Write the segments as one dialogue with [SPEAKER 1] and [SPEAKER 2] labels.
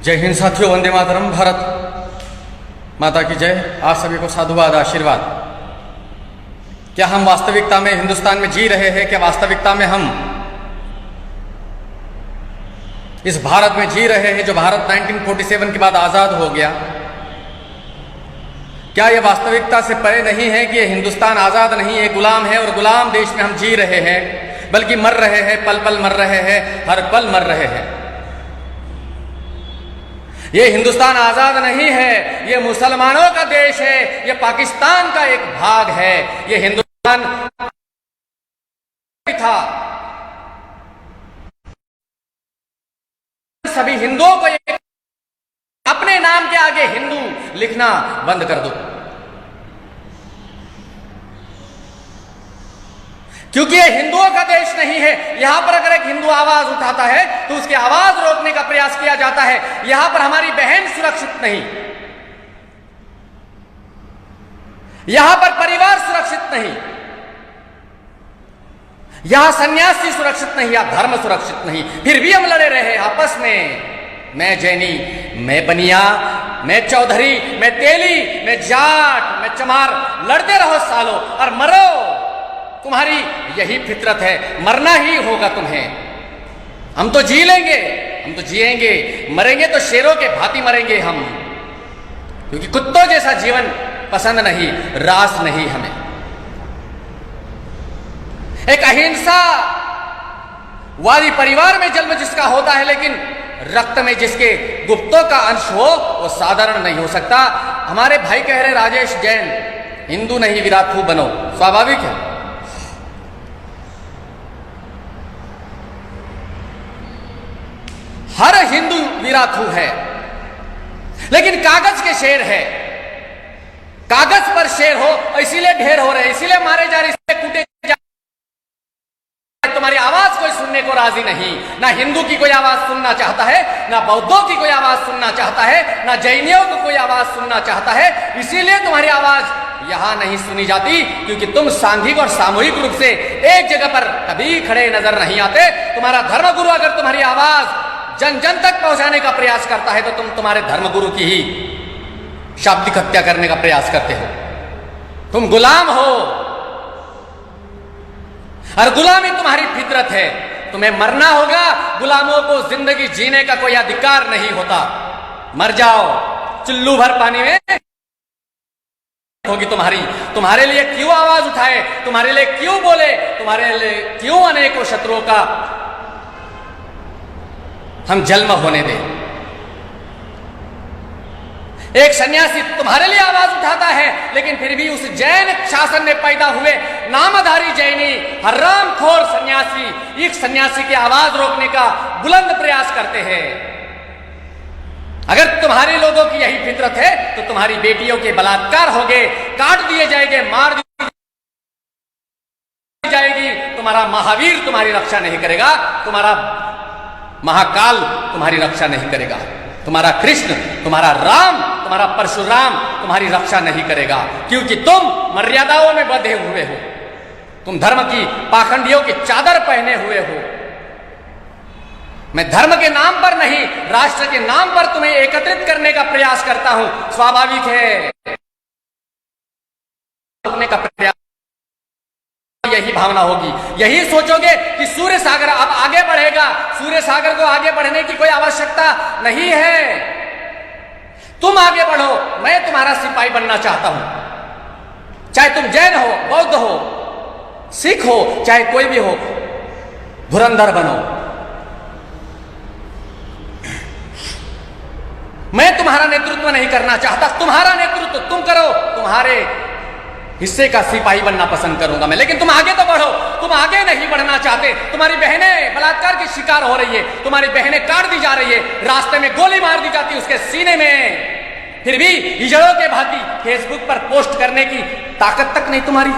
[SPEAKER 1] जय हिंद साथियों, वंदे मातरम। भारत माता की जय। आप सभी को साधुवाद, आशीर्वाद। क्या हम वास्तविकता में हिंदुस्तान में जी रहे हैं? क्या वास्तविकता में हम इस भारत में जी रहे हैं जो भारत 1947 के बाद आजाद हो गया? क्या यह वास्तविकता से परे नहीं है कि यह हिंदुस्तान आजाद नहीं है, गुलाम है, और गुलाम देश में हम जी रहे हैं, बल्कि मर रहे हैं, पल पल मर रहे हैं, हर पल मर रहे हैं। ये हिंदुस्तान आजाद नहीं है, ये मुसलमानों का देश है, ये पाकिस्तान का एक भाग है। ये हिंदुस्तान था, सभी हिंदुओं को अपने नाम के आगे हिंदू लिखना बंद कर दो, क्योंकि ये हिंदुओं का देश नहीं है। यहां पर अगर एक हिंदू आवाज उठाता है तो उसकी आवाज रोकने का प्रयास किया जाता है। यहां पर हमारी बहन सुरक्षित नहीं, यहां पर परिवार सुरक्षित नहीं, यहां सन्यासी सुरक्षित नहीं, यहां धर्म सुरक्षित नहीं। फिर भी हम लड़े रहे आपस में। मैं जैनी, मैं बनिया, मैं चौधरी, मैं तेली, मैं जाट, मैं चमार। लड़ते रहो सालों और मरो। तुम्हारी यही फितरत है, मरना ही होगा तुम्हें। हम तो जी लेंगे, हम तो जिएंगे, मरेंगे तो शेरों के भांति मरेंगे हम, क्योंकि कुत्तों जैसा जीवन पसंद नहीं, रास नहीं हमें। एक अहिंसा वाली परिवार में जन्म जिसका होता है, लेकिन रक्त में जिसके गुप्तों का अंश हो, वो साधारण नहीं हो सकता। हमारे भाई कह रहे राजेश जैन, हिंदू नहीं विराथू बनो। स्वाभाविक है, हर हिंदू विराथू है, लेकिन कागज के शेर है। कागज पर शेर हो, इसीलिए ढेर हो रहे, इसीलिए मारे जा रहे, इसलिए कूटे जा रहे। तुम्हारी आवाज कोई सुनने को राजी नहीं। ना हिंदू की कोई आवाज सुनना चाहता है, ना बौद्धों की कोई आवाज सुनना चाहता है, ना जैनियों को कोई आवाज सुनना चाहता है। इसीलिए तुम्हारी आवाज यहां नहीं सुनी जाती, क्योंकि तुम सांघिक और सामूहिक रूप से एक जगह पर कभी खड़े नजर नहीं आते। तुम्हारा धर्मगुरु अगर तुम्हारी आवाज जन जन तक पहुंचाने का प्रयास करता है, तो तुम तुम्हारे धर्मगुरु की ही शाब्दिक हत्या करने का प्रयास करते हो। तुम गुलाम हो, और गुलामी तुम्हारी फितरत है। तुम्हें मरना होगा, गुलामों को जिंदगी जीने का कोई अधिकार नहीं होता। मर जाओ, चुल्लू भर पानी में होगी तुम्हारी। तुम्हारे लिए क्यों आवाज उठाए, तुम्हारे लिए क्यों बोले, तुम्हारे लिए क्यों अनेकों शत्रुओं का हम जन्म होने दें? एक सन्यासी तुम्हारे लिए आवाज उठाता है, लेकिन फिर भी उस जैन शासन में पैदा हुए नामधारी जैनी हरामखोर सन्यासी एक सन्यासी की आवाज रोकने का बुलंद प्रयास करते हैं। अगर तुम्हारे लोगों की यही फितरत है, तो तुम्हारी बेटियों के बलात्कार होंगे, काट दिए जाएंगे, मार दी जाएगी। तुम्हारा महावीर तुम्हारी रक्षा नहीं करेगा, तुम्हारा महाकाल तुम्हारी रक्षा नहीं करेगा, तुम्हारा कृष्ण, तुम्हारा राम, तुम्हारा परशुराम तुम्हारी रक्षा नहीं करेगा, क्योंकि तुम मर्यादाओं में बंधे हुए हो। तुम धर्म की पाखंडियों की चादर पहने हुए हो। मैं धर्म के नाम पर नहीं, राष्ट्र के नाम पर तुम्हें एकत्रित करने का प्रयास करता हूं। स्वाभाविक है रोकने का प्रयास, यही भावना होगी। यही सोचोगे कि सूर्य सागर अब आगे बढ़ेगा। सूर्य सागर को आगे बढ़ने की कोई आवश्यकता नहीं है। तुम आगे बढ़ो, मैं तुम्हारा सिपाही बनना चाहता हूं। चाहे तुम जैन हो, बौद्ध हो, सिख हो, चाहे कोई भी हो, धुरंधर बनो। मैं तुम्हारा नेतृत्व नहीं करना चाहता, तुम्हारा नेतृत्व तुम करो। तुम्हारे हिस्से का सिपाही बनना पसंद करूंगा मैं, लेकिन तुम आगे तो बढ़ो। तुम आगे नहीं बढ़ना चाहते। तुम्हारी बहनें बलात्कार की शिकार हो रही है, तुम्हारी बहनें काट दी जा रही है, रास्ते में गोली मार दी जाती है उसके सीने में। फिर भी हिजड़ों के भांति फेसबुक पर पोस्ट करने की ताकत तक नहीं तुम्हारी।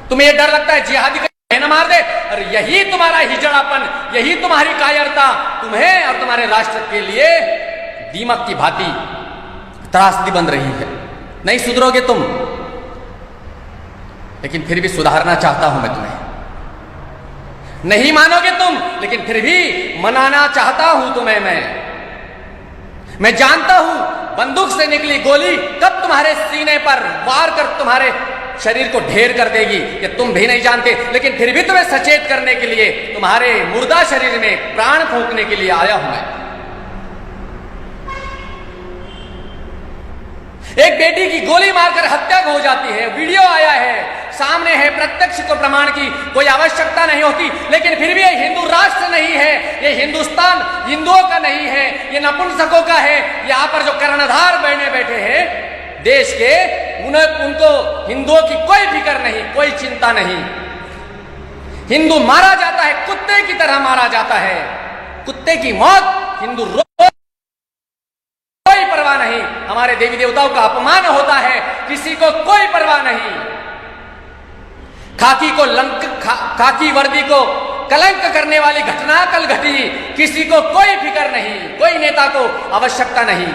[SPEAKER 1] तुम्हें यह डर लगता है जिहादी का बहन मार दे, और यही तुम्हारा हिजड़ापन, यही तुम्हारी कायरता तुम्हें और तुम्हारे राष्ट्र के लिए दीमक की भांति त्रासदी बन रही है। नहीं सुधरोगे तुम, लेकिन फिर भी सुधारना चाहता हूं मैं तुम्हें। नहीं मानोगे तुम, लेकिन फिर भी मनाना चाहता हूं तुम्हें मैं। मैं जानता हूं बंदूक से निकली गोली कब तुम्हारे सीने पर वार कर तुम्हारे शरीर को ढेर कर देगी, ये तुम भी नहीं जानते, लेकिन फिर भी तुम्हें सचेत करने के लिए, तुम्हारे मुर्दा शरीर में प्राण फूंकने के लिए आया हूं मैं। एक बेटी की गोली मारकर हत्या हो जाती है, वीडियो आया है, सामने है, प्रत्यक्ष को प्रमाण की कोई आवश्यकता नहीं होती, लेकिन फिर भी ये हिंदू राष्ट्र नहीं है, ये हिंदुस्तान हिंदुओं का नहीं है, ये नपुंसकों का है। यहां पर जो कर्णधार बने बैठे हैं देश के, उनको हिंदुओं की कोई फिक्र नहीं, कोई चिंता नहीं। हिंदू मारा जाता है, कुत्ते की तरह मारा जाता है, कुत्ते की मौत हिंदू कोई परवाह नहीं। हमारे देवी देवताओं का अपमान होता है, किसी को कोई परवाह नहीं। खाकी वर्दी को कलंक करने वाली घटना कल घटी, किसी को कोई फिक्र नहीं, कोई नेता को आवश्यकता नहीं,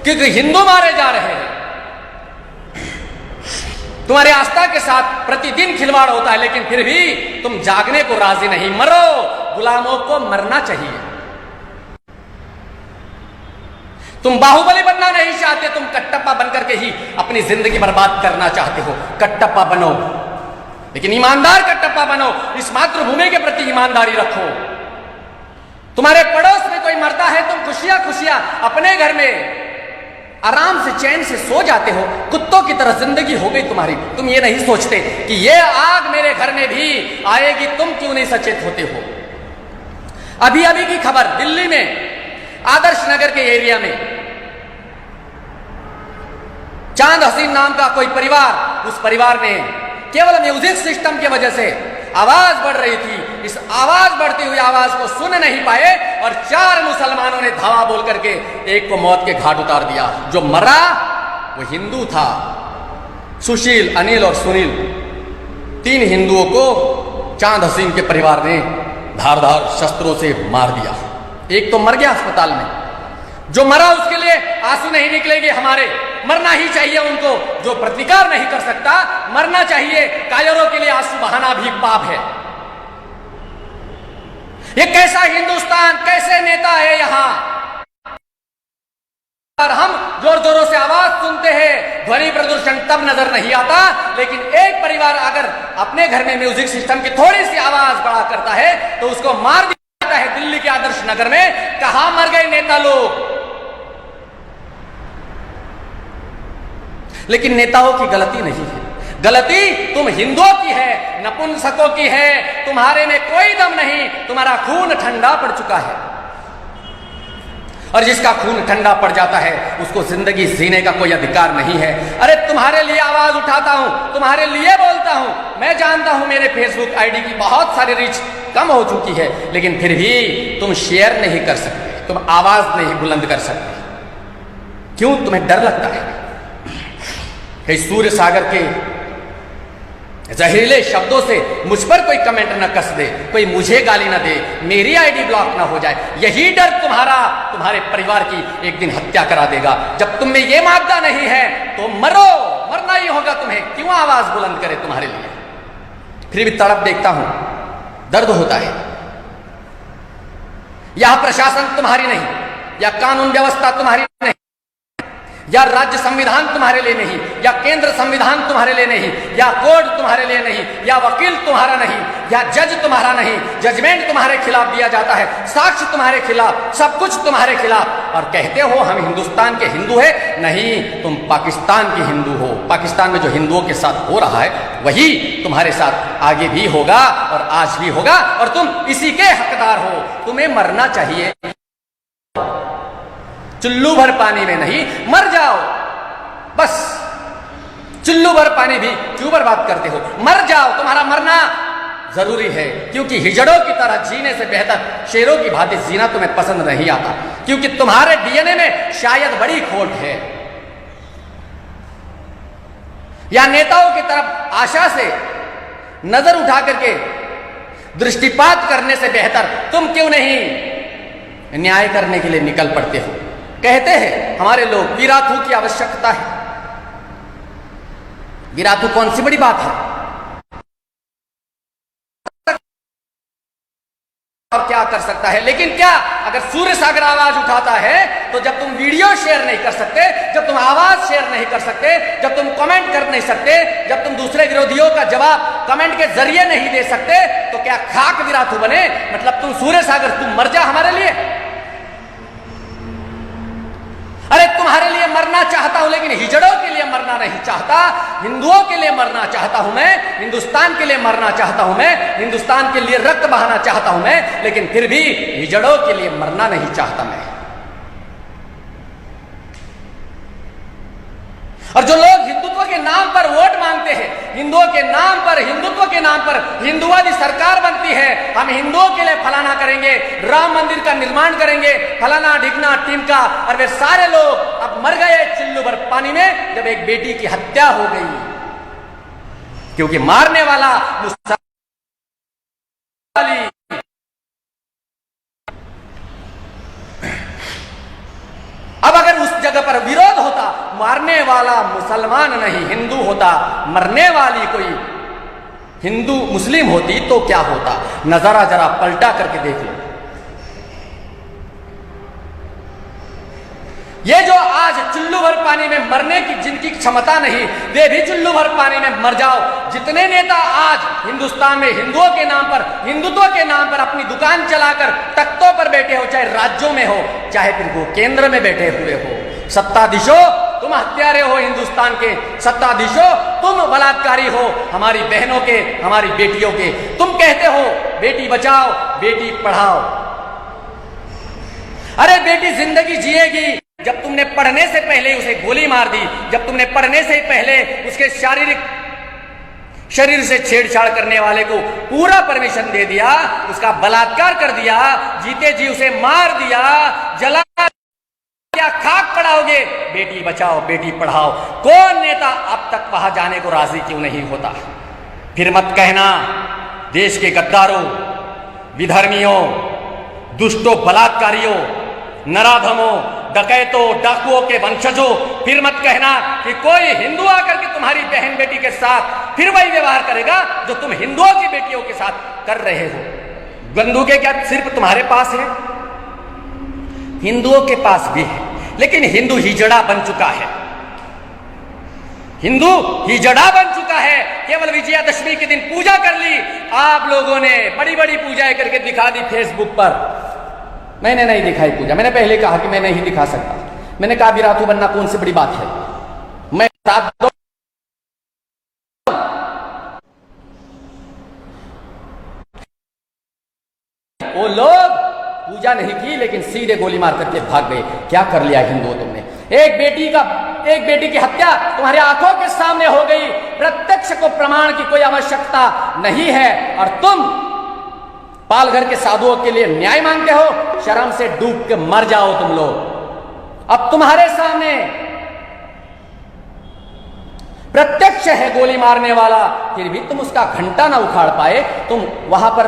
[SPEAKER 1] क्योंकि हिंदू मारे जा रहे हैं। तुम्हारे आस्था के साथ प्रतिदिन खिलवाड़ होता है, लेकिन फिर भी तुम जागने को राजी नहीं। मरो, गुलामों को मरना चाहिए। तुम बाहुबली बनना नहीं चाहते, तुम कट्टप्पा बनकर के ही अपनी जिंदगी बर्बाद करना चाहते हो। कट्टप्पा बनो, लेकिन ईमानदार कट्टप्पा बनो, इस मातृभूमि के प्रति ईमानदारी रखो। तुम्हारे पड़ोस में कोई मरता है, तुम खुशियां खुशियां अपने घर में आराम से चैन से सो जाते हो, कुत्तों की तरह जिंदगी हो गई तुम्हारी। तुम ये नहीं सोचते कि ये आग मेरे घर में भी आएगी, तुम क्यों नहीं सचेत होते हो। अभी अभी की खबर, दिल्ली में आदर्श नगर के एरिया में चांद हसीन नाम का कोई परिवार, उस परिवार में केवल म्यूजिक सिस्टम की वजह से आवाज बढ़ रही थी, इस आवाज बढ़ती हुई आवाज को सुन नहीं पाए और 4 मुसलमानों ने धावा बोल करके एक को मौत के घाट उतार दिया। जो मरा वो हिंदू था, सुशील, अनिल और सुनील, 3 हिंदुओं को चांद हसीन के परिवार ने धारदार शस्त्रों से मार दिया। एक तो मर गया अस्पताल में, जो मरा उसके लिए आंसू नहीं निकलेंगे हमारे, मरना ही चाहिए उनको। जो प्रतिकार नहीं कर सकता मरना चाहिए। कायरों के लिए आंसू बहाना भी पाप है। ये कैसा हिंदुस्तान, कैसे नेता है यहां। और हम जोर जोरों से आवाज सुनते हैं, ध्वनि प्रदूषण तब नजर नहीं आता, लेकिन एक परिवार अगर अपने घर में म्यूजिक सिस्टम की थोड़ी सी आवाज बढ़ा करता है तो उसको मार दिया जाता है। दिल्ली के आदर्श नगर में कहां मर गए नेता लोग। लेकिन नेताओं की गलती नहीं है, गलती तुम हिंदुओं की है, नपुंसकों की है। तुम्हारे में कोई दम नहीं, तुम्हारा खून ठंडा पड़ चुका है। और जिसका खून ठंडा पड़ जाता है उसको जिंदगी जीने का कोई अधिकार नहीं है। अरे तुम्हारे लिए आवाज उठाता हूं, तुम्हारे लिए बोलता हूं। मैं जानता हूं मेरे फेसबुक आईडी की बहुत सारी रीच कम हो चुकी है, लेकिन फिर भी तुम शेयर नहीं कर सकते, तुम आवाज नहीं बुलंद कर सकते। क्यों? तुम्हें डर लगता है कहीं सूर्य सागर के जहरीले शब्दों से मुझ पर कोई कमेंट न कस दे, कोई मुझे गाली न दे, मेरी आईडी ब्लॉक ना हो जाए। यही डर तुम्हारे परिवार की एक दिन हत्या करा देगा। जब तुम में ये मादा नहीं है तो मरो, मरना ही होगा तुम्हें। क्यों आवाज बुलंद करे तुम्हारे लिए? फिर भी तड़प देखता हूं, दर्द होता है। यह प्रशासन तुम्हारी नहीं, या कानून व्यवस्था तुम्हारी नहीं, या राज्य संविधान तुम्हारे लिए नहीं, या केंद्र संविधान तुम्हारे लिए नहीं, या कोर्ट तुम्हारे लिए नहीं, या वकील तुम्हारा नहीं, या जज तुम्हारा नहीं। जजमेंट तुम्हारे खिलाफ दिया जाता है, साक्ष्य तुम्हारे खिलाफ, सब कुछ तुम्हारे खिलाफ। और कहते हो हम हिंदुस्तान के हिंदू है। नहीं, तुम पाकिस्तान के हिंदू हो। पाकिस्तान में जो हिंदुओं के साथ हो रहा है वही तुम्हारे साथ आगे भी होगा और आज भी होगा, और तुम इसी के हकदार हो। तुम्हें मरना चाहिए, चुल्लू भर पानी में नहीं, मर जाओ बस। चुल्लू भर पानी भी क्यों बर्बाद करते हो? मर जाओ, तुम्हारा मरना जरूरी है, क्योंकि हिजड़ों की तरह जीने से बेहतर शेरों की भांति जीना तुम्हें पसंद नहीं आता, क्योंकि तुम्हारे डीएनए में शायद बड़ी खोट है। या नेताओं की तरफ आशा से नजर उठा करके दृष्टिपात करने से बेहतर तुम क्यों नहीं न्याय करने के लिए निकल पड़ते हो? कहते हैं हमारे लोग विराथू की आवश्यकता है। विराथू कौन सी बड़ी बात है? और क्या कर सकता है। लेकिन क्या अगर सूर्य सागर आवाज उठाता है तो जब तुम वीडियो शेयर नहीं कर सकते, जब तुम आवाज शेयर नहीं कर सकते, जब तुम कमेंट कर नहीं सकते, जब तुम दूसरे विरोधियों का जवाब कमेंट के जरिए नहीं दे सकते, तो क्या खाक विराथू बने? मतलब तुम सूर्य सागर तुम मर जा हमारे लिए। अरे तुम्हारे लिए मरना चाहता हूं लेकिन हिजड़ों के लिए मरना नहीं चाहता, हिंदुओं के लिए मरना चाहता हूं मैं, हिंदुस्तान के लिए मरना चाहता हूं मैं, हिंदुस्तान के लिए रक्त बहाना चाहता हूं मैं, लेकिन फिर भी हिजड़ों के लिए मरना नहीं चाहता मैं। और जो लोग हिंदुत्व के नाम पर वोट मांगते हैं, हिंदुओं के नाम पर, हिंदुत्व के नाम पर हिंदुवादी सरकार बनती है, हम हिंदुओं के लिए फलाना करेंगे, राम मंदिर का निर्माण करेंगे, फलाना ढिकना टिमका, और वे सारे लोग अब मर गए चिल्लू भर पानी में जब एक बेटी की हत्या हो गई, क्योंकि मारने वाला अब अगर उस जगह पर विरोध होता, मारने वाला मुसलमान नहीं हिंदू होता, मरने वाली कोई हिंदू मुस्लिम होती तो क्या होता? नजारा जरा पलटा करके देख लो। ये जो आज चुल्लू भर पानी में मरने की जिनकी क्षमता नहीं, वे भी चुल्लू भर पानी में मर जाओ। जितने नेता आज हिंदुस्तान में हिंदुओं के नाम पर, हिंदुत्व के नाम पर अपनी दुकान चलाकर तख्तों पर बैठे हो, चाहे राज्यों में हो, चाहे फिर वो केंद्र में बैठे हुए हो, सत्ताधीशों तुम हत्यारे हो हिंदुस्तान के, सत्ताधीशों तुम बलात्कारी हो हमारी बहनों के, हमारी बेटियों के। तुम कहते हो बेटी बचाओ बेटी पढ़ाओ। अरे बेटी जिंदगी जिएगी जब तुमने पढ़ने से पहले उसे गोली मार दी, जब तुमने पढ़ने से पहले उसके शरीर से छेड़छाड़ करने वाले को पूरा परमिशन दे दिया, उसका बलात्कार कर दिया, जीते जी उसे मार दिया, जला दिया, खाक पढ़ाओगे बेटी बचाओ बेटी पढ़ाओ। कौन नेता अब तक वहां जाने को राजी क्यों नहीं होता? फिर मत कहना देश के गद्दारों, विधर्मियों, दुष्टों, बलात्कारियों, नराधमों, डकैतों, डाकुओं के वंशजों, फिर मत कहना कि कोई हिंदू आकर के तुम्हारी बहन बेटी के साथ फिर वही व्यवहार करेगा जो तुम हिंदुओं की बेटियों के साथ कर रहे हो। बंदूकें क्या सिर्फ तुम्हारे पास है? हिंदुओं के पास भी है, लेकिन हिंदू हिजड़ा बन चुका है, हिंदू हिजड़ा बन चुका है। केवल विजयादशमी के दिन पूजा कर ली आप लोगों ने, बड़ी बड़ी पूजाएं करके दिखा दी फेसबुक पर। मैंने नहीं दिखाई पूजा, मैंने पहले कहा कि मैं नहीं दिखा सकता। मैंने कहा विराथू बनना कौन सी बड़ी बात है, मैं साथ दो। वो लोग पूजा नहीं की लेकिन सीधे गोली मार करके भाग गए। क्या कर लिया हिंदुओं तुमने? एक बेटी की हत्या तुम्हारे आंखों के सामने हो गई, प्रत्यक्ष को प्रमाण की कोई आवश्यकता नहीं है, और तुम पालघर के साधुओं के लिए न्याय मांगते हो। शर्म से डूब के मर जाओ तुम लोग। अब तुम्हारे सामने प्रत्यक्ष है गोली मारने वाला, फिर भी तुम उसका घंटा ना उखाड़ पाए, तुम वहां पर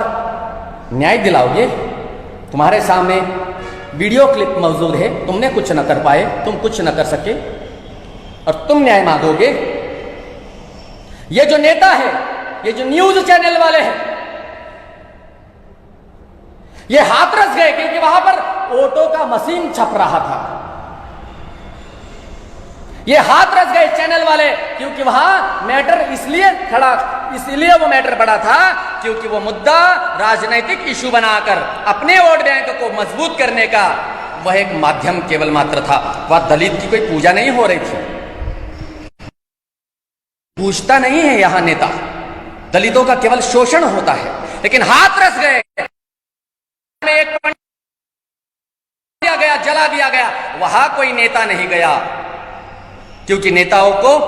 [SPEAKER 1] न्याय दिलाओगे? तुम्हारे सामने वीडियो क्लिप मौजूद है, तुमने कुछ न कर पाए, तुम कुछ न कर सके, और तुम न्याय मांगोगे? ये जो नेता है, ये जो न्यूज चैनल वाले हैं, ये हाथरस गए क्योंकि वहां पर ऑटो का मशीन छप रहा था। ये हाथरस गए चैनल वाले क्योंकि वहां मैटर इसलिए वो मैटर बड़ा था क्योंकि वो मुद्दा राजनीतिक इशू बनाकर अपने वोट बैंक को मजबूत करने का वह एक माध्यम केवल मात्र था। वह दलित की कोई पूजा नहीं हो रही थी। पूछता नहीं है यहां नेता, दलितों का केवल शोषण होता है। लेकिन हाथरस गए में एक दिया गया, जला दिया गया, वहां कोई नेता नहीं गया क्योंकि नेताओं को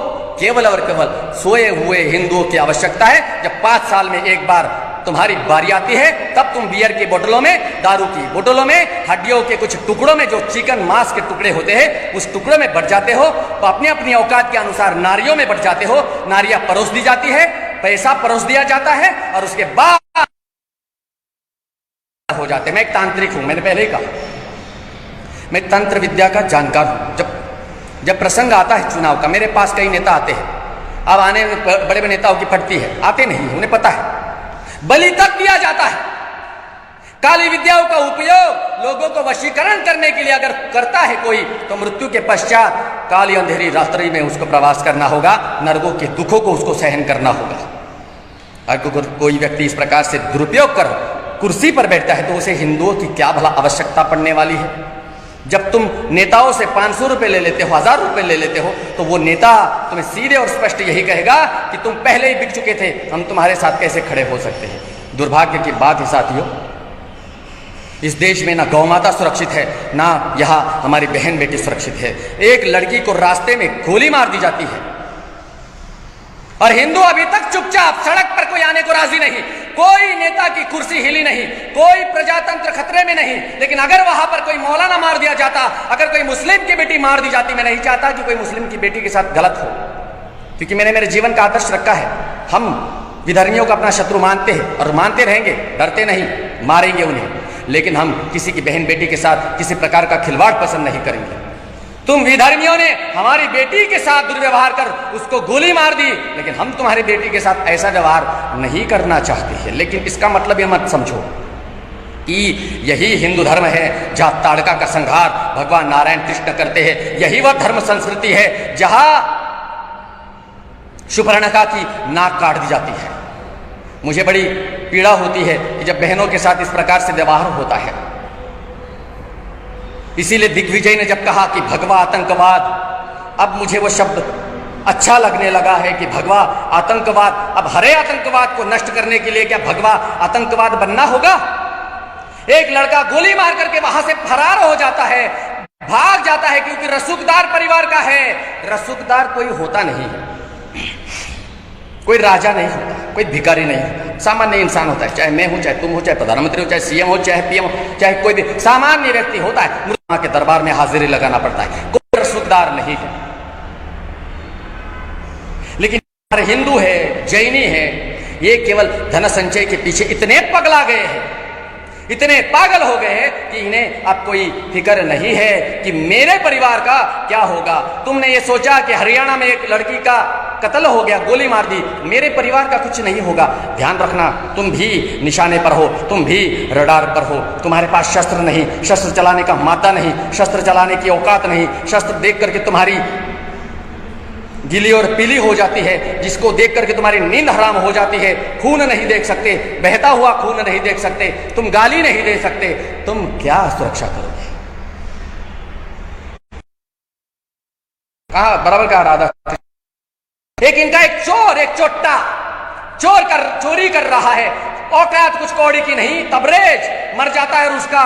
[SPEAKER 1] केवल और केवल सोए हुए हिंदुओं की आवश्यकता है। जब 5 साल में एक बार तुम्हारी बारी आती है तब तुम बियर की बोतलों में, दारू की बोतलों में, हड्डियों के कुछ टुकड़ों में जो चिकन मांस के टुकड़े होते हैं उस टुकड़ों में बढ़ जाते हो, तो अपनी अपनी औकात के अनुसार नारियों में बढ़ जाते हो। नारियां परोस दी जाती है, पैसा परोस दिया जाता है और उसके बाद हो जाते। मैं एक तांत्रिक हूं, मैंने पहले ही कहा मैं तंत्र विद्या का जानकार हूं। जब प्रसंग आता है चुनाव का, मेरे पास कई नेता आते हैं, अब आने में बड़े बड़े नेताओं की फटती है, आते नहीं, उन्हें पता है, बलि तक दिया जाता है। काली विद्याओं का उपयोग लोगों को वशीकरण करने के लिए अगर करता है कोई, तो मृत्यु के पश्चात काली अंधेरी रात्रि में उसको प्रवास करना होगा, नरकों के दुखों को उसको सहन करना होगा। अगर कोई व्यक्ति इस प्रकार से दुरुपयोग कर कुर्सी पर बैठता है तो उसे हिंदुओं की क्या भला आवश्यकता पड़ने वाली है। जब तुम नेताओं से 500 रुपए ले लेते हो, 1000 रुपए ले लेते हो, तो वो नेता तुम्हें सीधे और स्पष्ट यही कहेगा कि तुम पहले ही बिक चुके थे, हम तुम्हारे साथ कैसे खड़े हो सकते हैं। दुर्भाग्य की बात है साथियों, इस देश में ना गौ माता सुरक्षित है, ना यहाँ हमारी बहन बेटी सुरक्षित है। एक लड़की को रास्ते में गोली मार दी जाती है और हिंदू अभी तक चुपचाप, सड़क पर कोई आने को राजी नहीं, कोई नेता की कुर्सी हिली नहीं, कोई प्रजातंत्र खतरे में नहीं। लेकिन अगर वहां पर कोई मौलाना मार दिया जाता, अगर कोई मुस्लिम की बेटी मार दी जाती, मैं नहीं चाहता कि कोई मुस्लिम की बेटी के साथ गलत हो, क्योंकि मैंने मेरे जीवन का आदर्श रखा है। हम विधर्मियों को अपना शत्रु मानते हैं और मानते रहेंगे, डरते नहीं, मारेंगे उन्हें, लेकिन हम किसी की बहन बेटी के साथ किसी प्रकार का खिलवाड़ पसंद नहीं करेंगे। तुम विधर्मियों ने हमारी बेटी के साथ दुर्व्यवहार कर उसको गोली मार दी, लेकिन हम तुम्हारी बेटी के साथ ऐसा व्यवहार नहीं करना चाहते हैं। लेकिन इसका मतलब ये मत समझो कि यही हिंदू धर्म है जहां ताड़का का संहार भगवान नारायण कृष्ण करते हैं, यही वह धर्म संस्कृति है जहां शुभर्णखा की नाक काट दी जाती है। मुझे बड़ी पीड़ा होती है कि जब बहनों के साथ इस प्रकार से व्यवहार होता है। इसीलिए दिग्विजय ने जब कहा कि भगवा आतंकवाद, अब मुझे वो शब्द अच्छा लगने लगा है कि भगवा आतंकवाद, अब हरे आतंकवाद को नष्ट करने के लिए क्या भगवा आतंकवाद बनना होगा? एक लड़का गोली मार करके वहां से फरार हो जाता है, भाग जाता है, क्योंकि रसूखदार परिवार का है। रसूखदार कोई होता नहीं है, कोई राजा नहीं होता, कोई भिखारी नहीं होता, सामान्य इंसान होता है। चाहे मैं हूं, चाहे तुम हो, चाहे प्रधानमंत्री हो, चाहे सीएम हो, चाहे पीएम हो, चाहे कोई भी सामान्य व्यक्ति होता है, मुल्क के दरबार में हाजिरी लगाना पड़ता है। कोई रसूखदार नहीं है। लेकिन हमारे हिंदू है, जैनी है, ये केवल धन संचय के पीछे इतने पगला गए हैं, इतने पागल हो गए हैं कि इन्हें अब कोई फिक्र नहीं है कि मेरे परिवार का क्या होगा। तुमने ये सोचा कि हरियाणा में एक लड़की का कत्ल हो गया, गोली मार दी, मेरे परिवार का कुछ नहीं होगा। ध्यान रखना, तुम भी निशाने पर हो, तुम भी रडार पर हो, तुम्हारे पास शस्त्र नहीं, शस्त्र चलाने का मादा नहीं, शस्त्र चलाने की औकात नहीं। शस्त्र देख करके तुम्हारी गीली और पीली हो जाती है, जिसको देख करके तुम्हारी नींद हराम हो जाती है। खून नहीं देख सकते, बहता हुआ खून नहीं देख सकते, तुम गाली नहीं दे सकते, तुम क्या सुरक्षा करोगे? कहा बराबर का राधा। एक इनका एक चोर, एक चोट्टा चोरी कर रहा है, औकात कुछ कौड़ी की नहीं, तबरेज मर जाता है और उसका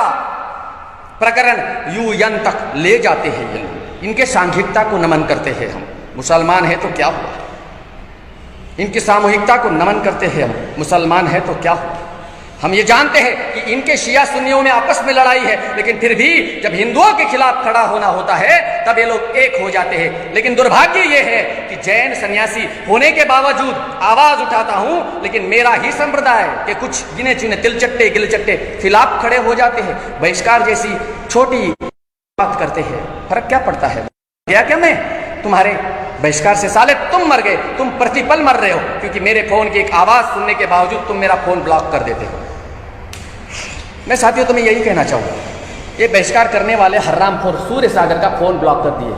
[SPEAKER 1] प्रकरण यूएन तक ले जाते हैं ये लोग। इनके सांघिकता को नमन करते हैं हम, मुसलमान है तो क्या हुआ? इनकी सामूहिकता को नमन करते हैं हम, मुसलमान है तो क्या हुआ? हम ये जानते हैं कि इनके शिया सुन्नियों में आपस में लड़ाई है, लेकिन फिर भी जब हिंदुओं के खिलाफ खड़ा होना होता है तब ये लोग एक हो जाते हैं। लेकिन दुर्भाग्य ये है कि जैन सन्यासी होने के बावजूद आवाज उठाता हूं, लेकिन मेरा ही संप्रदाय के कुछ गिने चुने तिलचट्टे गिलचट्टे खिलाफ खड़े हो जाते हैं, बहिष्कार जैसी छोटी बात करते हैं। फर्क क्या पड़ता है? क्या क्या मैं तुम्हारे बहिष्कार से साले तुम मर गए, तुम प्रतिपल मर रहे हो, क्योंकि मेरे फोन की एक आवाज सुनने के बावजूद तुम मेरा फोन ब्लॉक कर देते हो। मैं साथियों तुम्हें यही कहना चाहूंगा, ये बहिष्कार करने वाले हर्राम खोर सूर्य सागर का फोन ब्लॉक कर दिए,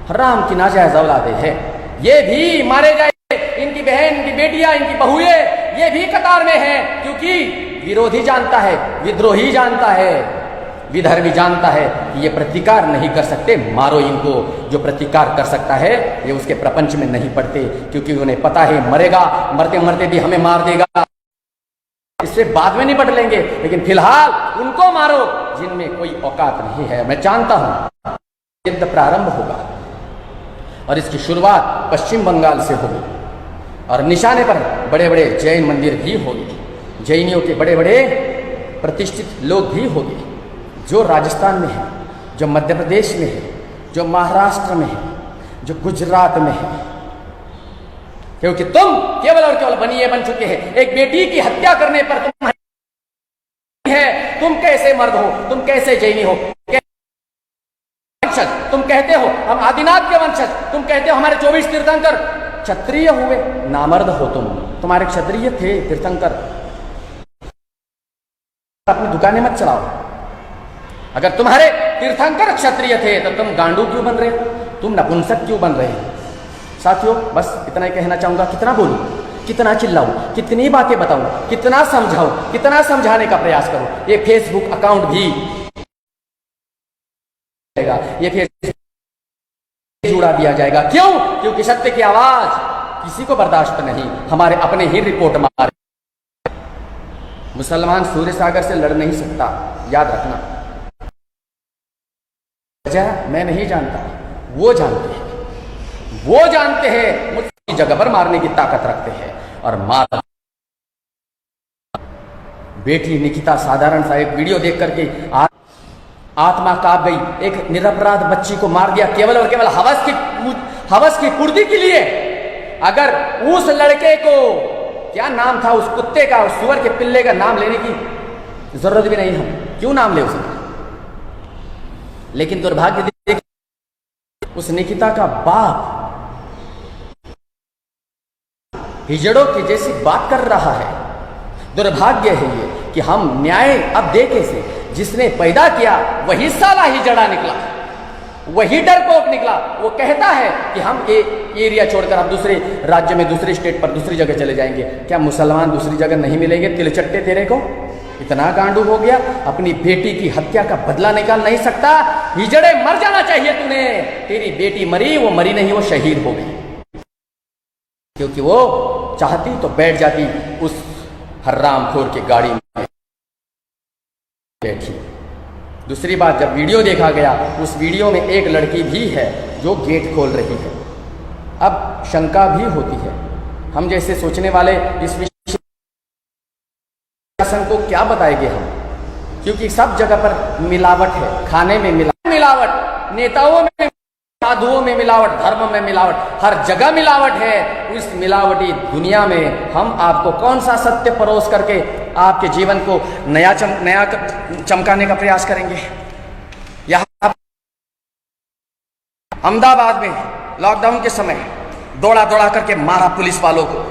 [SPEAKER 1] हर्राम की नाजायज औलादे है, ये भी मारे जाए। इनकी बहन, इनकी बेटियां, इनकी बहुएं, ये भी कतार में है, क्योंकि विरोधी जानता है, विद्रोही जानता है, विधर्मी जानता है कि ये प्रतिकार नहीं कर सकते, मारो इनको। जो प्रतिकार कर सकता है ये उसके प्रपंच में नहीं पड़ते, क्योंकि उन्हें पता है मरेगा, मरते मरते भी हमें मार देगा, इससे बाद में निपट लेंगे, लेकिन फिलहाल उनको मारो जिनमें कोई औकात नहीं है। मैं जानता हूं युद्ध प्रारंभ होगा और इसकी शुरुआत पश्चिम बंगाल से होगी और निशाने पर बड़े बड़े जैन मंदिर भी होंगे, जैनियों के बड़े बड़े प्रतिष्ठित लोग भी होंगे, जो राजस्थान में है, जो मध्य प्रदेश में है, जो महाराष्ट्र में है, जो गुजरात में है, क्योंकि तुम केवल और केवल बनिए बन चुके हैं। एक बेटी की हत्या करने पर तुम है, तुम कैसे मर्द हो, तुम कैसे जैनी हो? तुम कहते हो हम आदिनाथ के वंशज, तुम कहते हो हमारे 24 तीर्थंकर क्षत्रिय हुए, नामर्द हो तुम, तुम्हारे क्षत्रिय थे तीर्थंकर। अपनी दुकानें मत चलाओ। अगर तुम्हारे तीर्थंकर क्षत्रिय थे तो तुम गांडू क्यों बन रहे हो, तुम नपुंसक क्यों बन रहे हो। साथियों बस इतना ही कहना चाहूंगा। कितना बोलूं, कितना चिल्लाऊं, कितनी बातें बताऊं, कितना समझाऊं, कितना समझाने का प्रयास करूं। ये फेसबुक अकाउंट भी ये फेसबुक जुड़ा दिया जाएगा। क्यों? क्योंकि सत्य की आवाज किसी को बर्दाश्त नहीं, हमारे अपने ही रिपोर्ट मार। मुसलमान सूर्य सागर से लड़ नहीं सकता, याद रखना। वजह मैं नहीं जानता, वो जानते हैं। वो जानते हैं मुझे जगह पर मारने की ताकत रखते हैं और मार। बेटी निकिता साधारण सा एक वीडियो देख करके आत्मा कांप गई। एक निरपराध बच्ची को मार दिया केवल और केवल हवस की पूर्ति के लिए। अगर उस लड़के को, क्या नाम था उस कुत्ते का, उस सुअर के पिल्ले का नाम लेने की जरूरत भी नहीं, हम क्यों नाम ले उसका। लेकिन दुर्भाग्य देख उस निकिता का बाप हिजड़ों की जैसी बात कर रहा है। दुर्भाग्य है ये कि हम न्याय अब दे कैसे। जिसने पैदा किया वही साला हिजड़ा निकला, वही डरपोक निकला। वो कहता है कि हम ये एरिया छोड़कर अब दूसरे राज्य में, दूसरे स्टेट पर, दूसरी जगह चले जाएंगे। क्या मुसलमान दूसरी जगह नहीं मिलेंगे? तिलचट्टे तेरे को इतना गांडू हो गया, अपनी बेटी की हत्या का बदला निकाल नहीं सकता। हिजड़े मर जाना चाहिए तूने। तेरी बेटी मरी, वो मरी नहीं, वो शहीद हो गई। क्योंकि वो चाहती तो बैठ जाती उस हर्रामखोर की गाड़ी में बैठी। दूसरी बात, जब वीडियो देखा गया, उस वीडियो में एक लड़की भी है जो गेट खोल रही है। अब शंका भी होती है, हम जैसे सोचने वाले इस विषय को क्या बताएंगे हम, क्योंकि सब जगह पर मिलावट है। खाने में मिलावट, नेताओं में, साधुओं में मिलावट, धर्म में मिलावट, हर जगह मिलावट है। इस मिलावटी दुनिया में हम आपको कौन सा सत्य परोस करके आपके जीवन को नया चमकाने का प्रयास करेंगे। यहां अहमदाबाद में लॉकडाउन के समय दौड़ा दौड़ा करके मारा पुलिस वालों को।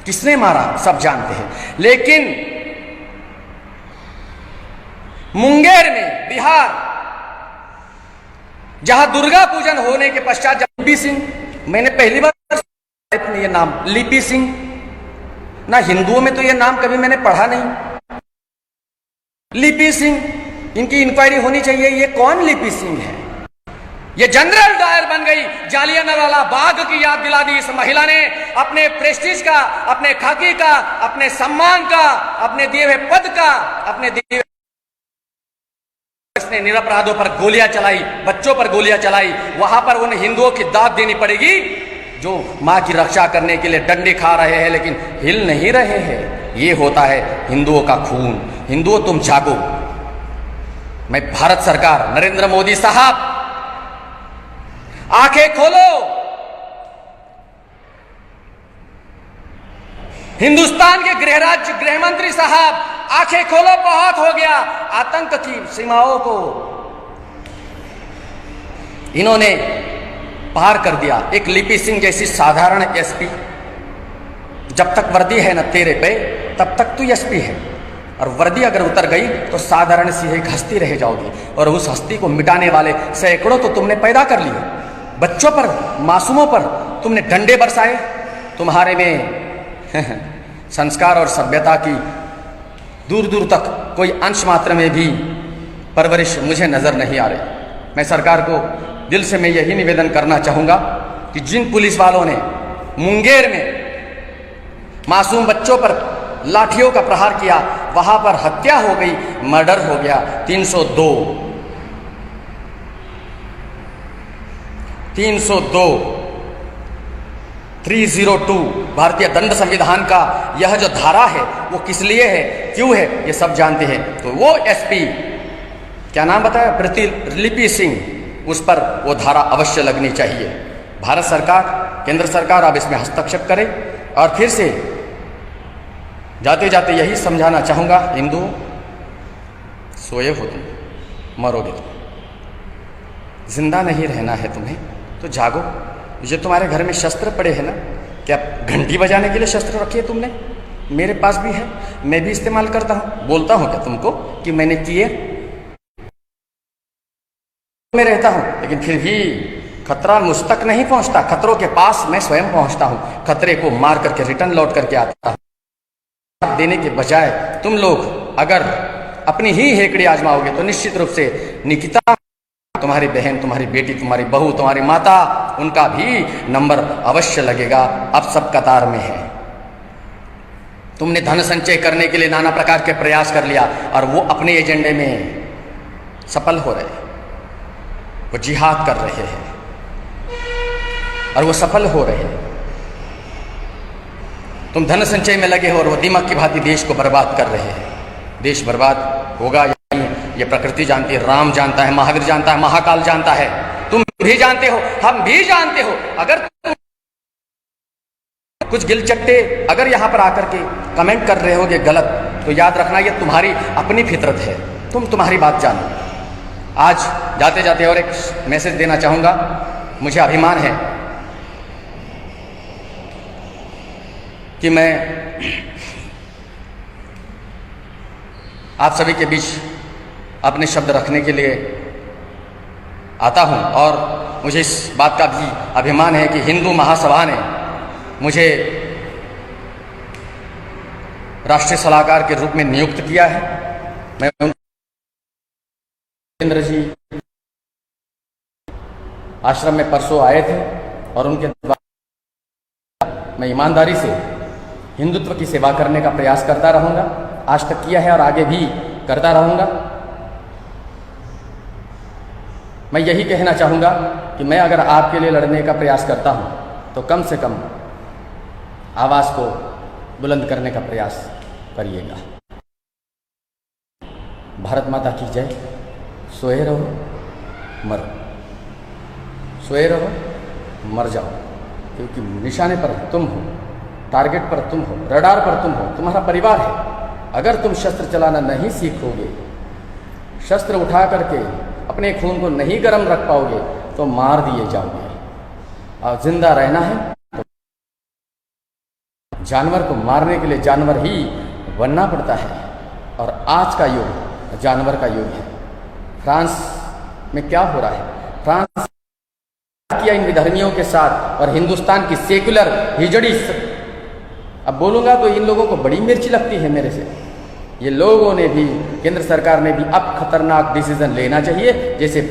[SPEAKER 1] किसने मारा सब जानते हैं। लेकिन मुंगेर में, बिहार, जहां दुर्गा पूजन होने के पश्चात जब लिपि सिंह, मैंने पहली बार ये नाम लिपि सिंह, ना हिंदुओं में तो ये नाम कभी मैंने पढ़ा नहीं। लिपि सिंह, इनकी इंक्वायरी होनी चाहिए। ये कौन लिपि सिंह है? ये जनरल डायर बन गई। जालियांवाला बाग की याद दिला दी इस महिला ने। अपने प्रेस्टीज का, अपने खाकी का, अपने सम्मान का, अपने दिए हुए पद का, अपने दिए इसने निरपराधों पर गोलियां चलाई, बच्चों पर गोलियां चलाई। वहां पर उन हिंदुओं की दाद देनी पड़ेगी जो मां की रक्षा करने के लिए डंडे खा रहे हैं लेकिन हिल नहीं रहे हैं। ये होता है हिंदुओं का खून। हिंदुओं तुम जागो। मैं भारत सरकार, नरेंद्र मोदी साहब, आंखें खोलो। हिंदुस्तान के गृह मंत्री साहब, आंखें खोलो। बहुत हो गया। आतंक की सीमाओं को इन्होंने पार कर दिया। एक लिपि सिंह जैसी साधारण एसपी, जब तक वर्दी है ना तेरे पे तब तक तू एसपी है, और वर्दी अगर उतर गई तो साधारण सी एक हस्ती रह जाओगी। और उस हस्ती को मिटाने वाले सैकड़ों तो तुमने पैदा कर लिए। बच्चों पर, मासूमों पर तुमने डंडे बरसाए। तुम्हारे में संस्कार और सभ्यता की दूर दूर तक कोई अंश मात्र में भी परवरिश मुझे नजर नहीं आ रही। मैं सरकार को दिल से मैं यही निवेदन करना चाहूंगा कि जिन पुलिस वालों ने मुंगेर में मासूम बच्चों पर लाठियों का प्रहार किया, वहां पर हत्या हो गई, मर्डर हो गया। 302 भारतीय दंड संविधान का यह जो धारा है वो किस लिए है, क्यों है, ये सब जानते हैं। तो वो एसपी, क्या नाम बताया, लिपि सिंह, उस पर वो धारा अवश्य लगनी चाहिए। भारत सरकार, केंद्र सरकार अब इसमें हस्तक्षेप करे। और फिर से जाते जाते यही समझाना चाहूँगा, हिंदू सोए हो तुम, मरोगे तुम, जिंदा नहीं रहना है तुम्हें तो जागो। जो तुम्हारे घर में शस्त्र पड़े हैं ना, क्या घंटी बजाने के लिए शस्त्र रखे तुमने? मेरे पास भी है। मैं भी इस्तेमाल करता हूं। बोलता हूं क्या तुमको कि मैंने किए में रहता हूं, लेकिन फिर भी खतरा मुझ तक नहीं पहुंचता। खतरों के पास मैं स्वयं पहुंचता हूं, खतरे को मार करके रिटर्न लौट करके आता हूं। देने के बजाय तुम लोग अगर अपनी ही हेकड़ी आजमाओगे तो निश्चित रूप से निकिता, तुम्हारी बहन, तुम्हारी बेटी, तुम्हारी बहू, तुम्हारी माता, उनका भी नंबर अवश्य लगेगा। अब सब कतार में है। तुमने धन संचय करने के लिए नाना प्रकार के प्रयास कर लिया और वो अपने एजेंडे में सफल हो रहे, वो जिहाद कर रहे हैं और वो सफल हो रहे हैं। तुम धन संचय में लगे हो और वो दिमाग की भांति देश को बर्बाद कर रहे हैं। देश बर्बाद होगा या नहीं ये प्रकृति जानती है, राम जानता है, महावीर जानता है, महाकाल जानता है, तुम भी जानते हो, हम भी जानते हो। अगर तुम कुछ गिलचट्टे अगर यहां पर आकर के कमेंट कर रहे होगे गलत, तो याद रखना ये तुम्हारी अपनी फितरत है, तुम्हारी बात जानो। आज जाते जाते और एक मैसेज देना चाहूंगा। मुझे अभिमान है कि मैं आप सभी के बीच अपने शब्द रखने के लिए आता हूं और मुझे इस बात का भी अभिमान है कि हिंदू महासभा ने मुझे राष्ट्रीय सलाहकार के रूप में नियुक्त किया है। मैं इंद्र जी आश्रम में परसों आए थे और उनके द्वारा मैं ईमानदारी से हिंदुत्व की सेवा करने का प्रयास करता रहूंगा। आज तक किया है और आगे भी करता रहूंगा। मैं यही कहना चाहूंगा कि मैं अगर आपके लिए लड़ने का प्रयास करता हूं तो कम से कम आवाज को बुलंद करने का प्रयास करिएगा। भारत माता की जय। सोए रहो मरो, सोए रहो मर जाओ, क्योंकि निशाने पर तुम हो, टारगेट पर तुम हो, रडार पर तुम हो, तुम्हारा परिवार है। अगर तुम शस्त्र चलाना नहीं सीखोगे, शस्त्र उठा करके अपने खून को नहीं गर्म रख पाओगे तो मार दिए जाओगे। और जिंदा रहना है तो जानवर को मारने के लिए जानवर ही बनना पड़ता है। और आज का युग जानवर का युग है। फ्रांस में क्या हो रहा है? फ्रांस किया इन विधर्मियों के साथ और हिंदुस्तान की सेक्युलर हिजड़ी। अब बोलूंगा तो इन लोगों को बड़ी मिर्ची लगती है मेरे से। ये लोगों ने भी, केंद्र सरकार ने भी अब खतरनाक डिसीजन लेना चाहिए, जैसे